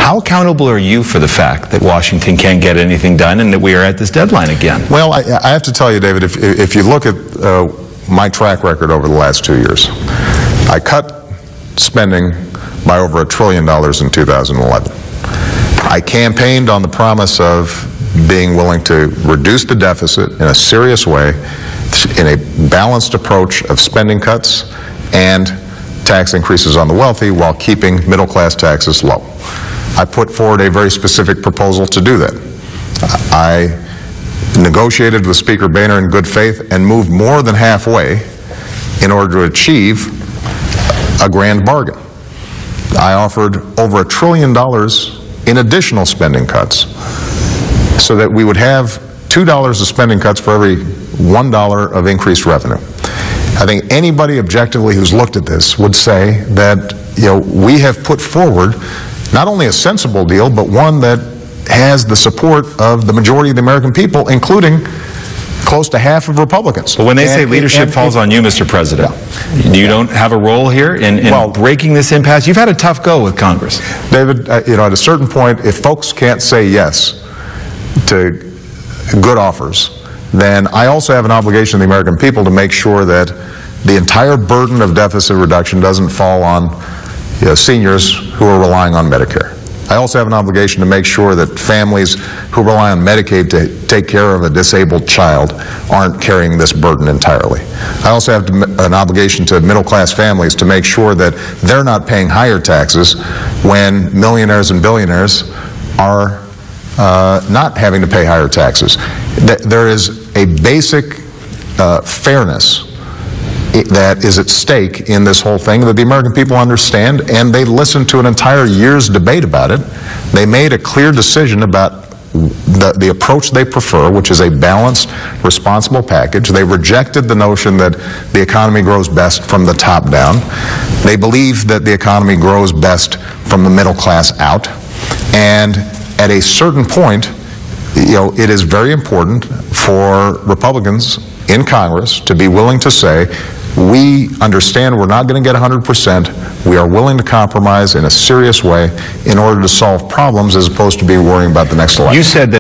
How accountable are you for the fact that Washington can't get anything done and that we are at this deadline again? Well, I have to tell you, David, if you look at my track record over the last 2 years, I cut spending by over $1 trillion in 2011. I campaigned on the promise of being willing to reduce the deficit in a serious way, in a balanced approach of spending cuts and tax increases on the wealthy while keeping middle-class taxes low. I put forward a very specific proposal to do that. I negotiated with Speaker Boehner in good faith and moved more than halfway in order to achieve a grand bargain. I offered over $1 trillion in additional spending cuts so that we would have $2 of spending cuts for every $1 of increased revenue. I think anybody objectively who's looked at this would say that, we have put forward not only a sensible deal, but one that has the support of the majority of the American people, including close to half of Republicans. But when they say leadership falls on you, Mr. President, you don't have a role here in breaking this impasse? You've had a tough go with Congress. David, at a certain point, if folks can't say yes to good offers, then I also have an obligation to the American people to make sure that the entire burden of deficit reduction doesn't fall on seniors who are relying on Medicare. I also have an obligation to make sure that families who rely on Medicaid to take care of a disabled child aren't carrying this burden entirely. I also have an obligation to middle-class families to make sure that they're not paying higher taxes when millionaires and billionaires are not having to pay higher taxes. There is a basic fairness that is at stake in this whole thing that the American people understand, and they listened to an entire year's debate about it. They made a clear decision about the approach they prefer, which is a balanced, responsible package. They rejected the notion that the economy grows best from the top down. They believe that the economy grows best from the middle class out. And at a certain point, it is very important for Republicans in Congress to be willing to say, we understand we're not going to get 100%. We are willing to compromise in a serious way in order to solve problems as opposed to be worrying about the next election. You said that